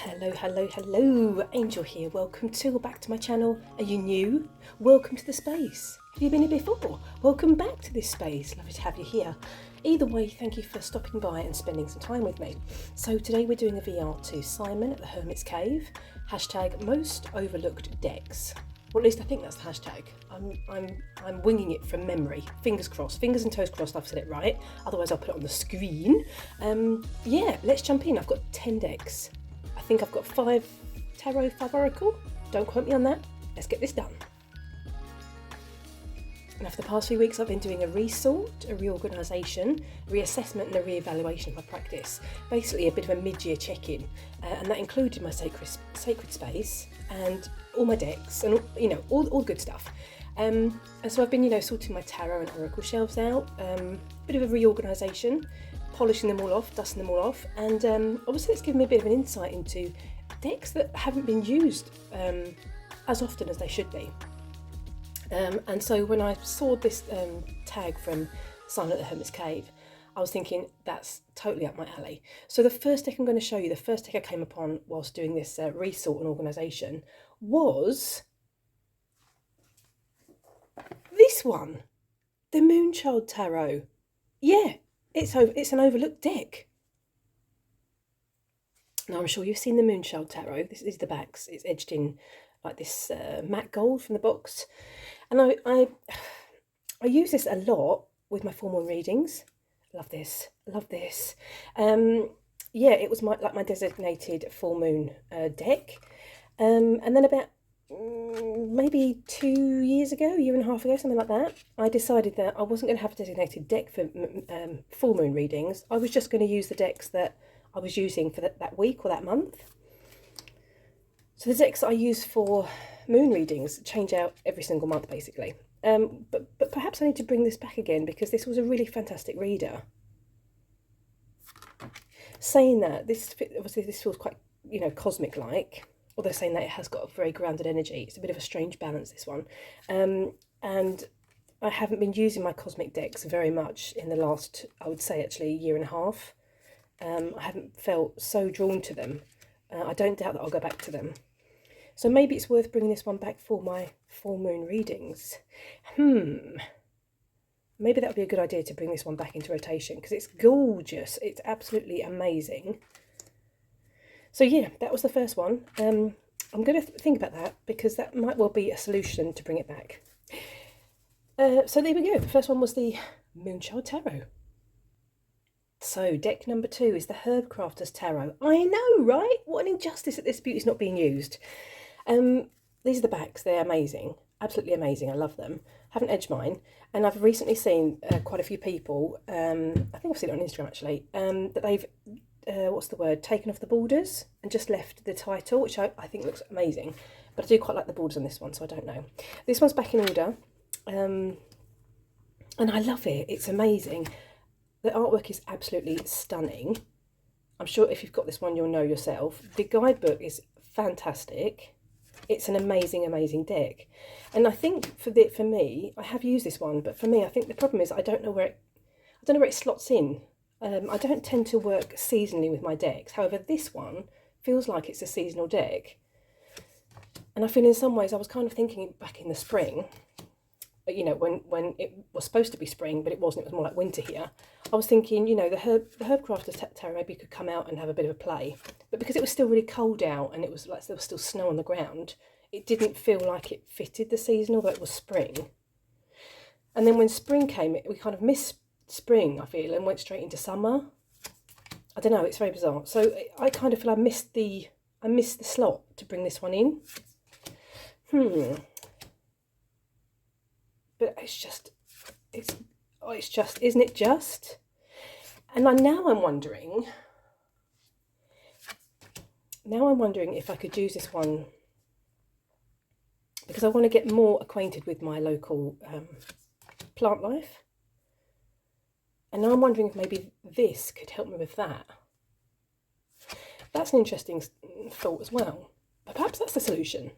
Hello, hello, hello, Angel here. Welcome to or back to my channel. Are you new? Welcome to the space. Have you been here before? Welcome back to this space. Lovely to have you here. Either way, thank you for stopping by and spending some time with me. So today we're doing a VR to Simon at the Hermit's Cave. Hashtag most overlooked decks. Or at least I think that's the hashtag. I'm winging it from memory. Fingers crossed. Fingers and toes crossed I've said it right. Otherwise I'll put it on the screen. Yeah, let's jump in. I've got 10 decks. I think I've got 5 Tarot, 5 Oracle. Don't quote me on that. Let's get this done. Now for the past few weeks I've been doing a resort, a reorganisation, reassessment and a re-evaluation of my practice. Basically a bit of a mid-year check-in, and that included my sacred space and all my decks and all good stuff. And so I've been sorting my tarot and oracle shelves out, bit of a reorganisation, polishing them all off, dusting them all off, and obviously it's given me a bit of an insight into decks that haven't been used as often as they should be. And so when I saw this tag from Simon at the Hermit's Cave, I was thinking that's totally up my alley. So the first deck I'm going to show you, the first deck I came upon whilst doing this resort and organisation was this one, the Moonshell Tarot. Yeah, it's an overlooked deck. Now I'm sure you've seen the Moonshell Tarot. This is the backs. It's edged in like this matte gold from the box. And I use this a lot with my full moon readings. Love this, love this. Yeah, it was my designated full moon deck. And then about maybe 2 years ago, a year and a half ago, something like that, I decided that I wasn't going to have a designated deck for full moon readings. I was just going to use the decks that I was using for that week or that month. So the decks that I use for moon readings change out every single month, basically. But perhaps I need to bring this back again because this was a really fantastic reader. Saying that, this feels quite, cosmic-like, although saying that it has got a very grounded energy. It's a bit of a strange balance, this one. And I haven't been using my cosmic decks very much in the last, I would say, actually, year and a half. I haven't felt so drawn to them. I don't doubt that I'll go back to them. So maybe it's worth bringing this one back for my full moon readings. Maybe that would be a good idea to bring this one back into rotation because it's gorgeous. It's absolutely amazing. So yeah, that was the first one. I'm going to think about that because that might well be a solution to bring it back. So there we go. The first one was the Moonshell Tarot. So deck number 2 is the Herb Crafter's Tarot. I know, right? What an injustice that this beauty's not being used. These are the backs. They're amazing. Absolutely amazing. I love them. Haven't edged mine. And I've recently seen quite a few people, I think I've seen it on Instagram actually, that they've, taken off the borders and just left the title, which I think looks amazing. But I do quite like the borders on this one, so I don't know. This one's back in order. And I love it. It's amazing. The artwork is absolutely stunning. I'm sure if you've got this one, you'll know yourself. The guidebook is fantastic. It's an amazing, amazing deck. And I think for me, I have used this one, but for me, I think the problem is I don't know where it slots in. I don't tend to work seasonally with my decks. However, this one feels like it's a seasonal deck. And I feel in some ways I was kind of thinking back in the spring, when it was supposed to be spring, but it wasn't, it was more like winter here. I was thinking, the Herb Crafter's Tarot maybe could come out and have a bit of a play. But because it was still really cold out and it was like there was still snow on the ground, it didn't feel like it fitted the season, although it was spring. And then when spring came, we kind of missed spring, I feel, and went straight into summer. I don't know, it's very bizarre. So I kind of feel I missed the slot to bring this one in. But it's just, isn't it just? And now I'm wondering if I could use this one because I want to get more acquainted with my local plant life. And now I'm wondering if maybe this could help me with that. That's an interesting thought as well. But perhaps that's the solution.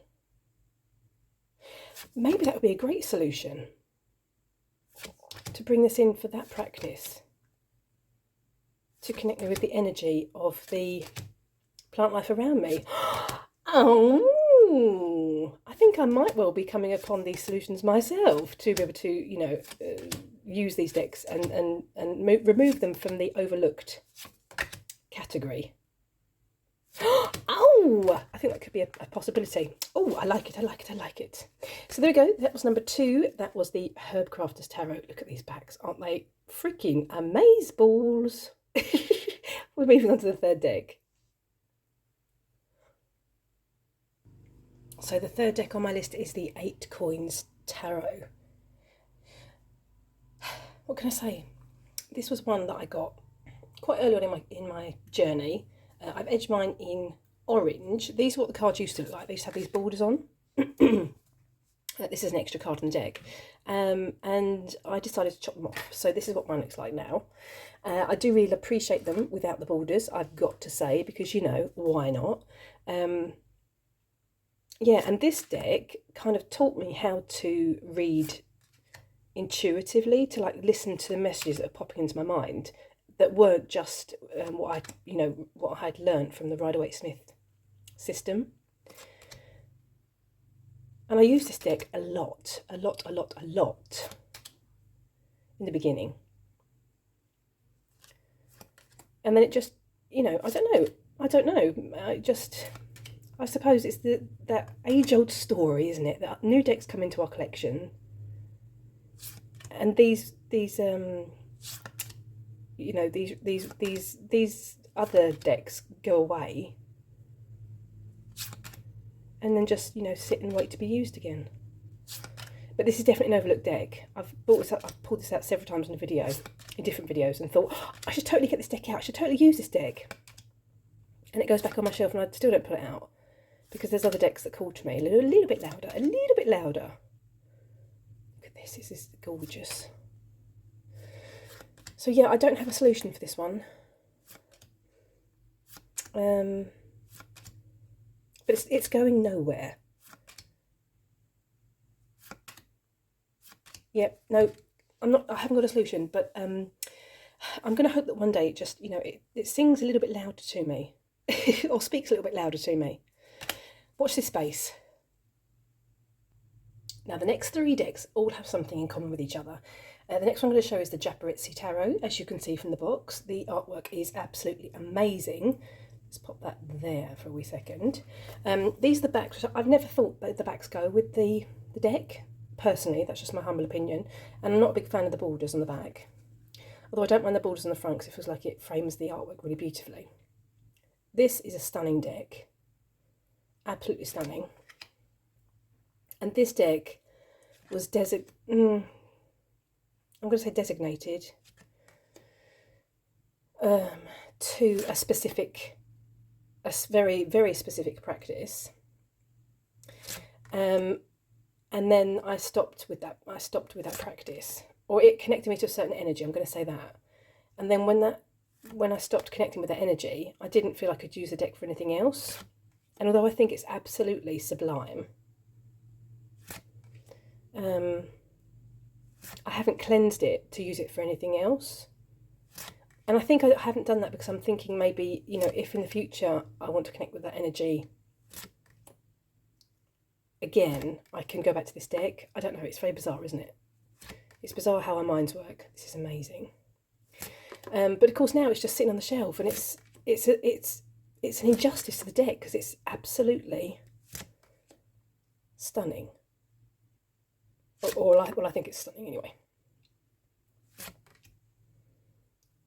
Maybe that would be a great solution to bring this in for that practice, to connect me with the energy of the plant life around me. Oh, I think I might well be coming upon these solutions myself to be able to, you know, use these decks and remove them from the overlooked category. Oh, I think that could be a possibility. Oh, I like it, I like it, I like it. So there we go. That was number 2. That was the Herb Crafters Tarot. Look at these backs. Aren't they freaking amazeballs? We're moving on to the 3rd deck. So the 3rd deck on my list is the 8 Coins Tarot. What can I say? This was one that I got quite early on in my journey. I've edged mine in orange. These are what the cards used to look like. They used to have these borders on. This is an extra card in the deck. And I decided to chop them off. So this is what mine looks like now. I do really appreciate them without the borders, I've got to say, because, you know, why not? Yeah, and this deck kind of taught me how to read intuitively, to like listen to the messages that are popping into my mind that weren't just what I had learned from the Rider-Waite-Smith system. And I used this deck a lot in the beginning. And then it just, you know, I don't know. I suppose it's that age-old story, isn't it? That new decks come into our collection, and these you know, these other decks go away, and then just, you know, sit and wait to be used again. But this is definitely an overlooked deck. I've pulled this out several times in different videos, and thought, oh, I should totally get this deck out. I should totally use this deck. And it goes back on my shelf, and I still don't pull it out because there's other decks that call to me a little bit louder, a little bit louder. Look at this. This is gorgeous. So yeah, I don't have a solution for this one. But it's going nowhere. Yep, no, I haven't got a solution, but I'm going to hope that one day it just, you know, it sings a little bit louder to me, or speaks a little bit louder to me. Watch this space. Now, the next 3 decks all have something in common with each other. The next one I'm going to show is the Japit Tarot. As you can see from the box, the artwork is absolutely amazing. Let's pop that there for a wee second. These are the backs. I've never thought that the backs go with the deck. Personally, that's just my humble opinion. And I'm not a big fan of the borders on the back. Although I don't mind the borders on the front because it feels like it frames the artwork really beautifully. This is a stunning deck. Absolutely stunning. And this deck was designated to a very, very specific practice. And then I stopped with that. Practice, or it connected me to a certain energy. I'm going to say that. And then when I stopped connecting with that energy, I didn't feel I could use the deck for anything else. And although I think it's absolutely sublime, I haven't cleansed it to use it for anything else. And I think I haven't done that because I'm thinking maybe, you know, if in the future I want to connect with that energy again, I can go back to this deck. I don't know, it's very bizarre, isn't it? It's bizarre how our minds work. This is amazing. But of course now it's just sitting on the shelf, and it's an injustice to the deck because it's absolutely stunning. Well, I think it's stunning anyway.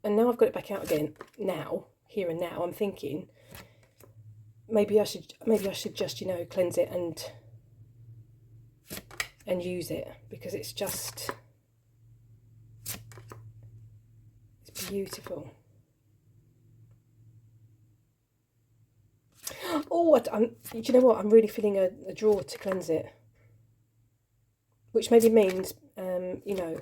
And now I've got it back out again. Now, here and now, I'm thinking maybe I should just, you know, cleanse it and use it, because it's beautiful. Oh, do you know what? I'm really feeling a draw to cleanse it, which maybe means, you know,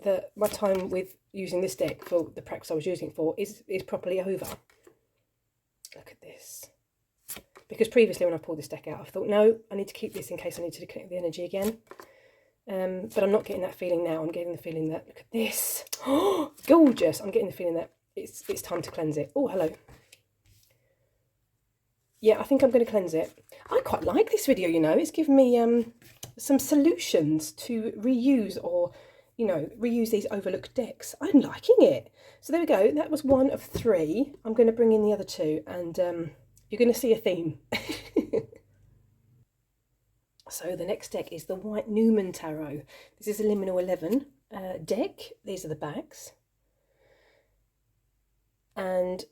that my time with using this deck for the practice I was using it for is properly over. Look at this. Because previously when I pulled this deck out, I thought, no, I need to keep this in case I need to connect with the energy again. But I'm not getting that feeling now. I'm getting the feeling that, look at this. Oh, gorgeous. I'm getting the feeling that it's time to cleanse it. Oh, hello. yeah, I think I'm going to cleanse it. I quite like this video, you know. It's given me some solutions to reuse or, you know, reuse these overlooked decks. I'm liking it. So there we go. That was 1 of 3. I'm going to bring in the other 2 and you're going to see a theme. So the next deck is the White Newman Tarot. This is a Liminal 11 deck. These are the backs. And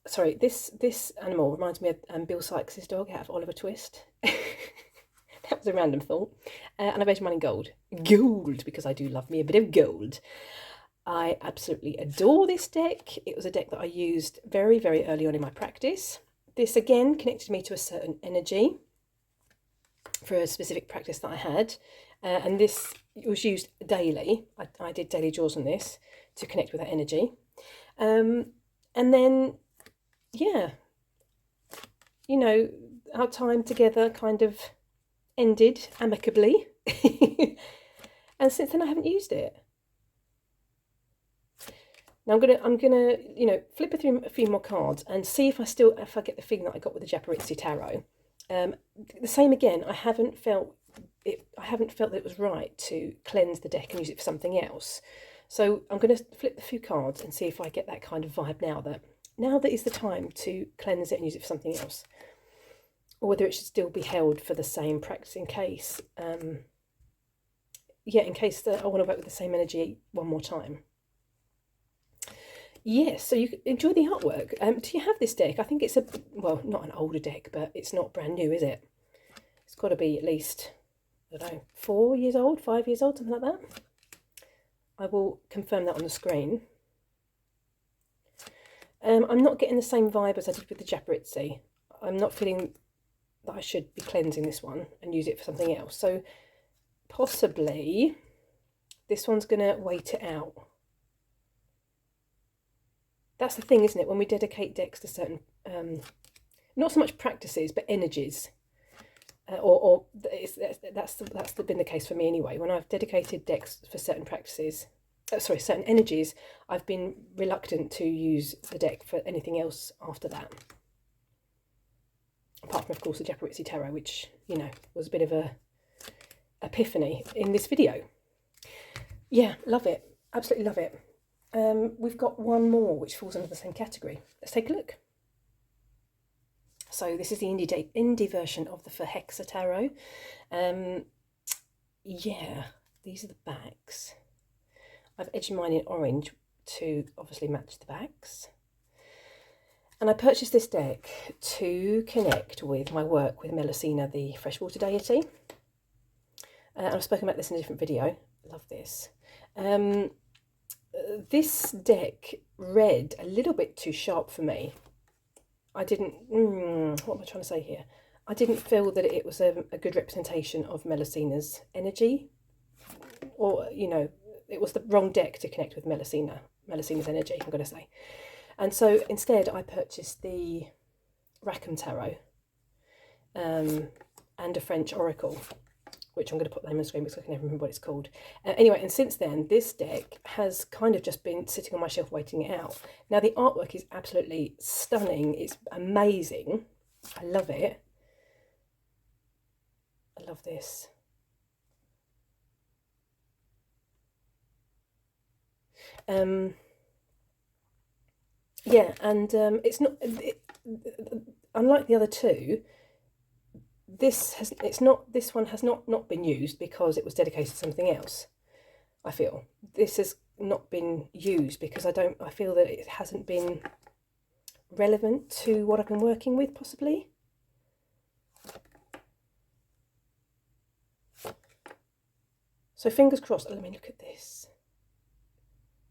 sorry, this animal reminds me of Bill Sykes' dog out of Oliver Twist. That was a random thought. And I've edged mine in gold. Gold, because I do love me a bit of gold. I absolutely adore this deck. It was a deck that I used very, very early on in my practice. This again connected me to a certain energy for a specific practice that I had. And this was used daily. I did daily draws on this to connect with that energy. And then, yeah, you know, our time together kind of ended amicably. And since then I haven't used it. Now I'm gonna you know, flip through a few more cards and see if I get the feeling that I got with the Japit Tarot. The same again, I haven't felt that it was right to cleanse the deck and use it for something else. So I'm going to flip a few cards and see if I get that kind of vibe now that is the time to cleanse it and use it for something else, or whether it should still be held for the same practice in case, in case that I want to work with the same energy one more time. Yes, so you can enjoy the artwork. Do you have this deck? I think it's well, not an older deck, but it's not brand new, is it? It's got to be at least, I don't know, 4 years old, 5 years old, something like that. I will confirm that on the screen. I'm not getting the same vibe as I did with the Japit. I'm not feeling that I should be cleansing this one and use it for something else. So possibly this one's going to wait it out. That's the thing, isn't it? When we dedicate decks to certain, not so much practices, but energies. That's been the case for me anyway. When I've dedicated decks for certain practices, certain energies, I've been reluctant to use the deck for anything else after that. Apart from, of course, the Japit Tarot, which, you know, was a bit of a epiphany in this video. Yeah, love it. Absolutely love it. We've got one more which falls under the same category. Let's take a look. So this is the indie version of the Hexa Tarot. Yeah, these are the backs. I've edged mine in orange to obviously match the backs. And I purchased this deck to connect with my work with Melusina, the freshwater deity. I've spoken about this in a different video. Love this. This deck read a little bit too sharp for me. I didn't, what am I trying to say here? I didn't feel that it was a good representation of Melusina's energy. Or, you know, it was the wrong deck to connect with Melusina's energy, I'm going to say. And so instead I purchased the Rackham Tarot and a French Oracle, which I'm going to put them on the screen because I can never remember what it's called. Anyway, and since then, this deck has kind of just been sitting on my shelf waiting it out. Now, the artwork is absolutely stunning. It's amazing. I love it. I love this. Yeah, and it's not, unlike the other two, this one has not been used because it was dedicated to something else. I feel this has not been used because I feel that it hasn't been relevant to what I've been working with, possibly. So fingers crossed. Let me look at this.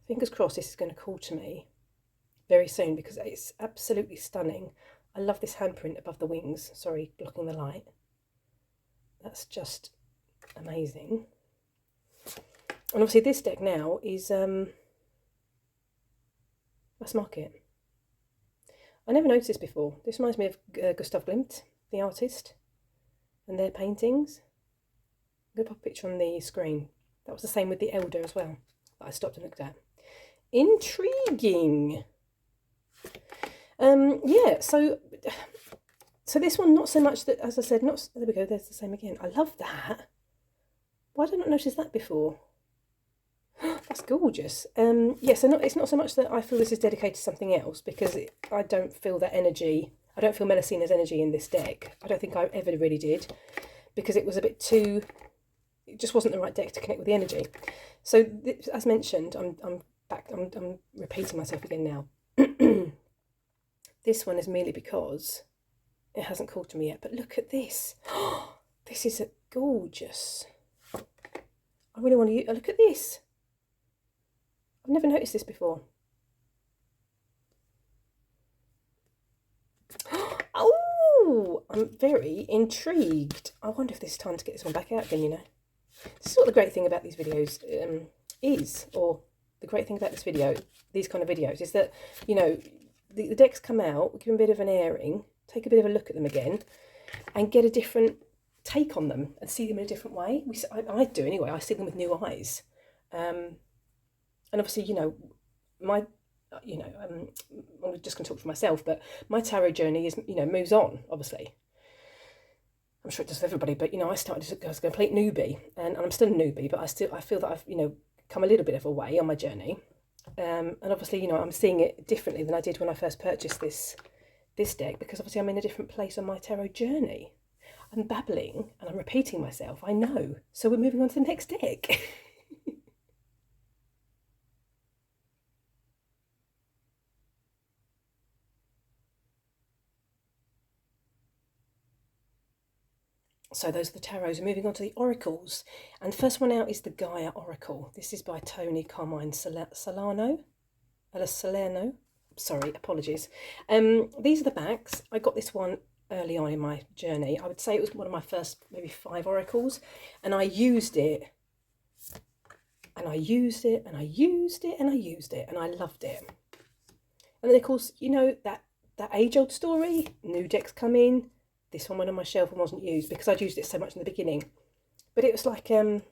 Fingers crossed this is going to call to me very soon because it's absolutely stunning. I love this handprint above the wings. Sorry, blocking the light. That's just amazing. And obviously this deck now is, let's mark it. I never noticed this before. This reminds me of Gustav Klimt, the artist, and their paintings. I'm going to pop a picture on the screen. That was the same with the Elder as well, that I stopped and looked at. Intriguing. Yeah, so So this one, not so much that, as I said, not, there we go, there's the same again. I love that. Why did I not notice that before? That's gorgeous. Yeah, so it's not so much that I feel this is dedicated to something else, because I don't feel that energy. I don't feel Melusina's energy in this deck. I don't think I ever really did, because it was a bit too, it just wasn't the right deck to connect with the energy. So as mentioned, I'm repeating myself again now. This one is merely because it hasn't called to me yet, but look at this. This is gorgeous. I really want to look at this. I've never noticed this before. Oh, I'm very intrigued. I wonder if this is time to get this one back out again, you know. This is what the great thing about these videos is, or the great thing about this video, these kind of videos, is that, you know, the decks come out, we give them a bit of an airing, take a bit of a look at them again, and get a different take on them and see them in a different way. I do anyway. I see them with new eyes. And obviously, you know, I'm just going to talk for myself, but my tarot journey is, you know, moves on, obviously. I'm sure it does for everybody, but, you know, I started as a complete newbie, and I'm still a newbie, but I feel that I've, you know, come a little bit of a way on my journey. And obviously, you know, I'm seeing it differently than I did when I first purchased this deck, because obviously I'm in a different place on my tarot journey. I'm babbling and I'm repeating myself, I know. So we're moving on to the next deck. So those are the tarots. We're moving on to the oracles. And the first one out is the Gaia Oracle. This is by Tony Carmine Salerno. Sorry, apologies. These are the backs. I got this one early on in my journey. I would say it was one of my first maybe 5 oracles. And I used it. And I used it. And I used it. And I used it. And I loved it. And then, of course, you know, that age-old story. New decks come in. This one went on my shelf and wasn't used because I'd used it so much in the beginning. But it was like, it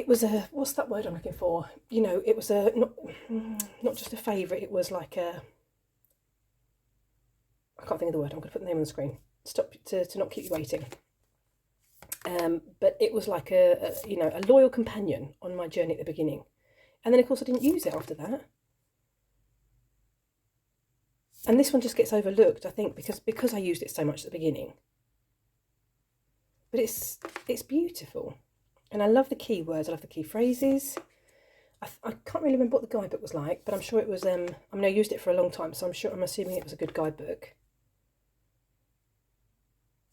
was a, what's that word I'm looking for? You know, it was a, not just a favourite, it was like a, I can't think of the word, I'm going to put the name on the screen. Stop to not keep you waiting. But it was like a, you know, a loyal companion on my journey at the beginning. And then, of course, I didn't use it after that. And this one just gets overlooked, I think, because I used it so much at the beginning. But it's beautiful. And I love the keywords, I love the key phrases. I can't really remember what the guidebook was like, but I'm sure it was, I mean, I used it for a long time, so I'm assuming it was a good guidebook.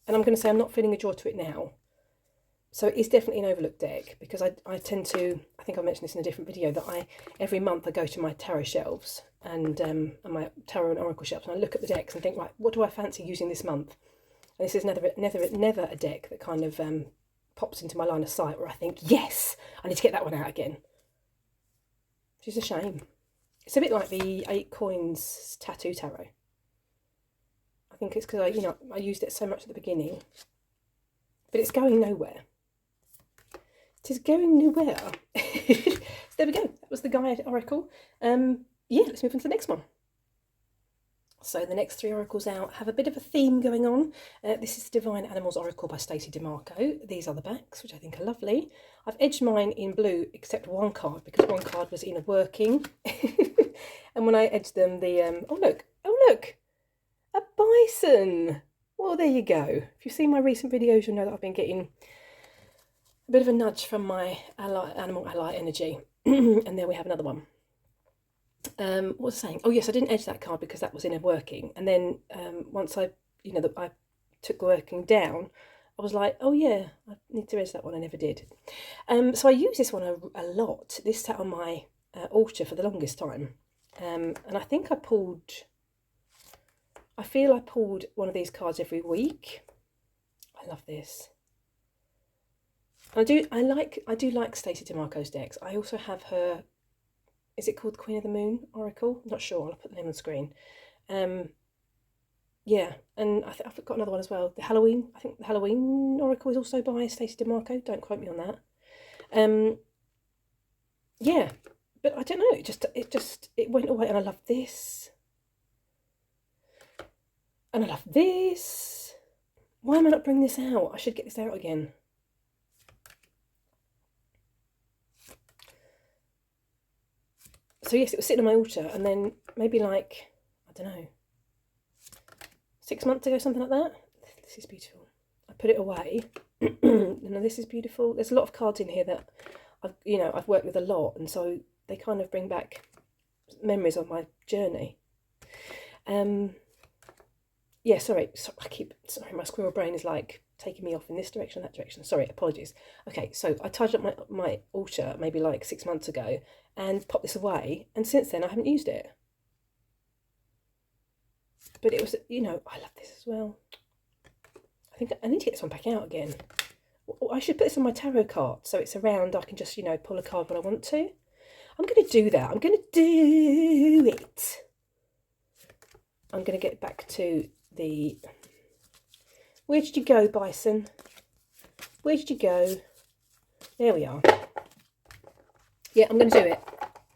And I'm going to say I'm not feeling a draw to it now. So it is definitely an overlooked deck, because I tend to, I think I mentioned this in a different video, that every month I go to my tarot shelves and my tarot and oracle shelves, and I look at the decks and think, right, what do I fancy using this month? And this is never a deck that kind of pops into my line of sight where I think, yes, I need to get that one out again. Which is a shame. It's a bit like the 8 Coins Tattoo Tarot. I think it's because I used it so much at the beginning, but it's going nowhere. It is going nowhere. So there we go. That was the Gaia Oracle. Yeah, let's move on to the next one. So the next 3 oracles out have a bit of a theme going on. This is Divine Animals Oracle by Stacey DeMarco. These are the backs, which I think are lovely. I've edged mine in blue except one card, because one card was in a working. And when I edged them, the oh look, a bison. Well, there you go. If you've seen my recent videos, you'll know that I've been getting a bit of a nudge from my animal ally energy. And there we have another one. What was I saying? Oh yes, I didn't edge that card because that was in a working. And then once I took the working down, I was like, oh yeah, I need to edge that one. I never did. So I use this one a lot. This sat on my altar for the longest time. And I think I feel I pulled one of these cards every week. I love this. I do like Stacey DeMarco's decks. I also have her, is it called Queen of the Moon Oracle? I'm not sure, I'll put the name on the screen. Yeah, and I've got another one as well. I think the Halloween Oracle is also by Stacey DeMarco. Don't quote me on that. Yeah, but I don't know, it went away, and I love this. And I love this. Why am I not bringing this out? I should get this out again. So yes, it was sitting on my altar, and then maybe like, I don't know, 6 months ago, something like that. This is beautiful. I put it away. Now this is beautiful. There's a lot of cards in here that I've worked with a lot, and so they kind of bring back memories of my journey. Yeah, sorry, my squirrel brain is like taking me off in this direction, that direction. Sorry, apologies. Okay, so I tidied up my altar maybe like 6 months ago and popped this away, and since then I haven't used it. But it was, I love this as well. I think I need to get this one back out again. I should put this on my tarot card so it's around. I can just, pull a card when I want to. I'm going to do that. I'm going to do it. I'm going to get back to the... Where did you go, Bison? Where did you go? There we are. Yeah, I'm going to do it.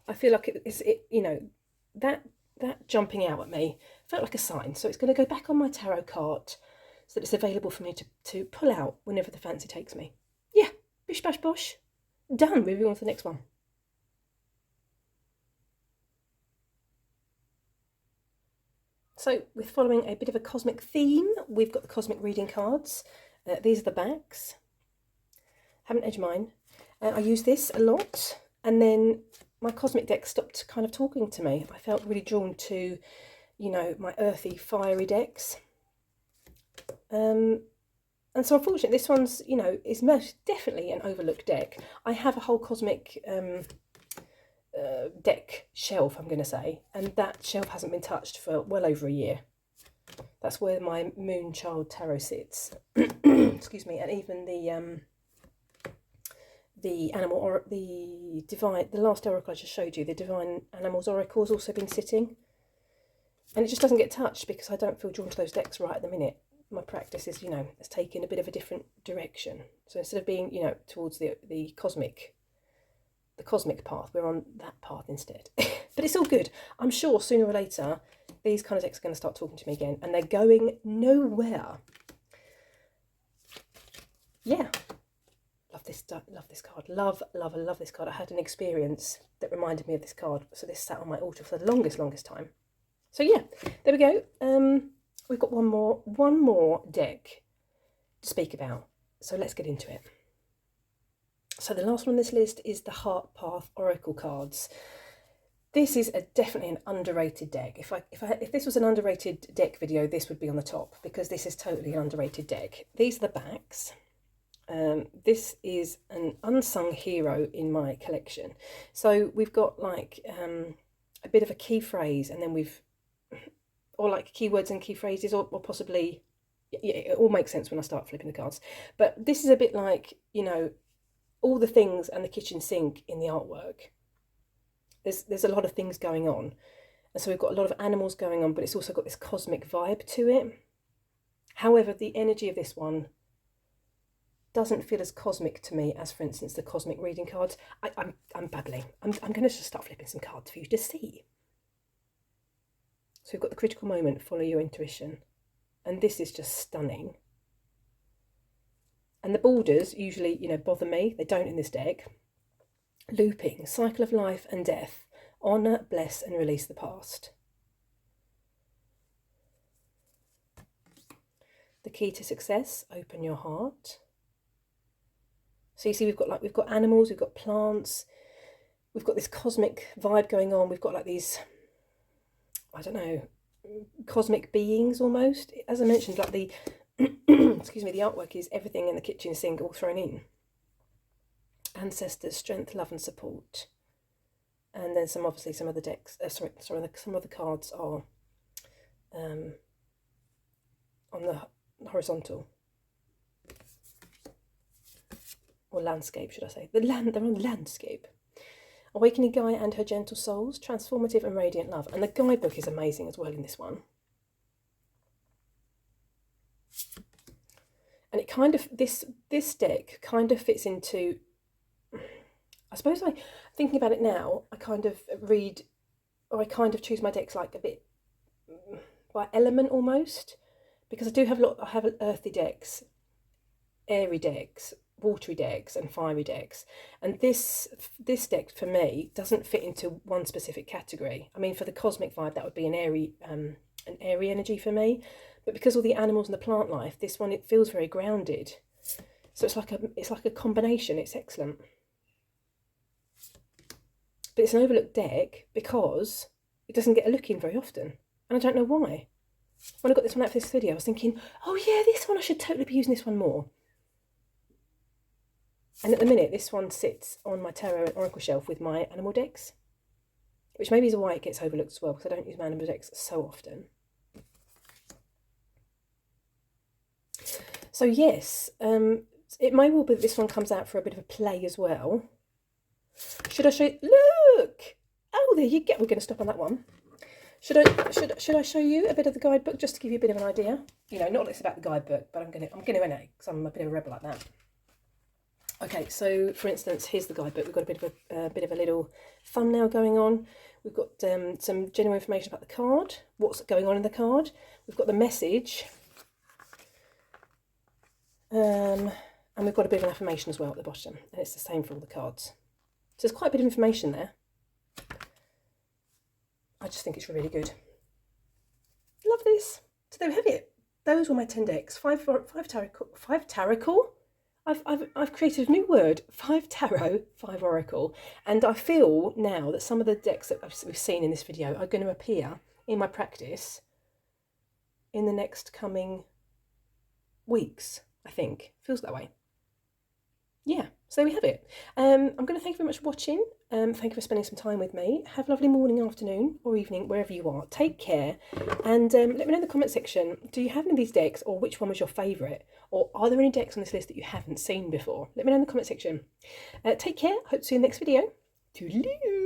I feel like that jumping out at me felt like a sign. So it's going to go back on my tarot card so that it's available for me to pull out whenever the fancy takes me. Yeah, bish bash bosh. Done. Moving on to the next one. So we're following a bit of a cosmic theme. We've got the cosmic reading cards. These are the backs. Haven't edged mine. I use this a lot, and then my cosmic deck stopped kind of talking to me. I felt really drawn to, my earthy, fiery decks. And so unfortunately this one's, is most definitely an overlooked deck. I have a whole cosmic deck shelf, I'm going to say, and that shelf hasn't been touched for well over a year. That's where my Moonshell Tarot sits. Excuse me. And even the last oracle I just showed you, the Divine Animals Oracle, has also been sitting, and it just doesn't get touched because I don't feel drawn to those decks right at the minute. My practice is, it's taken a bit of a different direction. So instead of being, towards the cosmic path, we're on that path instead. But it's all good. I'm sure sooner or later these kind of decks are going to start talking to me again, and they're going nowhere. Yeah, love this card. Love this card. I had an experience that reminded me of this card, so this sat on my altar for the longest time. So yeah, there we go. We've got one more deck to speak about, so let's get into it. So the last one on this list is the Heart Path Oracle cards. This is definitely an underrated deck. If this was an underrated deck video, this would be on the top, because this is totally an underrated deck. These are the backs. This is an unsung hero in my collection. So we've got like a bit of a key phrase, and then or like keywords and key phrases, or possibly, yeah, it all makes sense when I start flipping the cards. But this is a bit like, all the things and the kitchen sink in the artwork. There's a lot of things going on, and so we've got a lot of animals going on, but it's also got this cosmic vibe to it. However, the energy of this one doesn't feel as cosmic to me as, for instance, the cosmic reading cards. I'm babbling. I'm going to just start flipping some cards for you to see. So we've got the critical moment, follow your intuition, and this is just stunning. And the borders usually, bother me. They don't in this deck. Looping, cycle of life and death. Honour, bless and release the past. The key to success, open your heart. So you see we've got animals, we've got plants, we've got this cosmic vibe going on. We've got like these, I don't know, cosmic beings almost. As I mentioned, like the excuse me, the artwork is everything in the kitchen sink all thrown in. Ancestors, strength, love and support. And then some of the decks, some of the cards are on the horizontal, or landscape, should I say. They're on the landscape. Awakening Gaia and her gentle souls, transformative and radiant love. And the guidebook is amazing as well in this one. And it kind of, this deck kind of fits into, I suppose, thinking about it now, I kind of choose my decks like a bit by element almost. because I have earthy decks, airy decks, watery decks and fiery decks, and this deck for me doesn't fit into one specific category. I mean, for the cosmic vibe, that would be an airy energy for me, but because all the animals and the plant life, this one, it feels very grounded. So it's like a combination. It's excellent. But it's an overlooked deck because it doesn't get a look in very often, and I don't know why. When I got this one out for this video, I was thinking, oh yeah, this one, I should totally be using this one more. And at the minute, this one sits on my Tarot and Oracle shelf with my animal decks, which maybe is why it gets overlooked as well, because I don't use my animal decks so often. So yes, it may well be that this one comes out for a bit of a play as well. Should I show you? Look! Oh, there you go. We're going to stop on that one. Should I show you a bit of the guidebook just to give you a bit of an idea? You know, not that it's about the guidebook, but I'm going to anyway, because I'm a bit of a rebel like that. Okay, so for instance, here's the guidebook. We've got a bit of a little thumbnail going on. We've got some general information about the card, what's going on in the card. We've got the message, and we've got a bit of an affirmation as well at the bottom, and it's the same for all the cards. So there's quite a bit of information there. I just think it's really good. Love this. So there we have it. Those were my 10 decks. Five tarot. I've created a new word. 5 tarot, 5 oracle. And I feel now that some of the decks that we've seen in this video are going to appear in my practice in the next coming weeks, I think. Feels that way. Yeah, so there we have it. I'm going to thank you very much for watching. Thank you for spending some time with me. Have a lovely morning, afternoon, or evening, wherever you are. Take care, and let me know in the comment section, do you have any of these decks, or which one was your favourite? Or are there any decks on this list that you haven't seen before? Let me know in the comment section. Take care. Hope to see you in the next video. Toodaloo!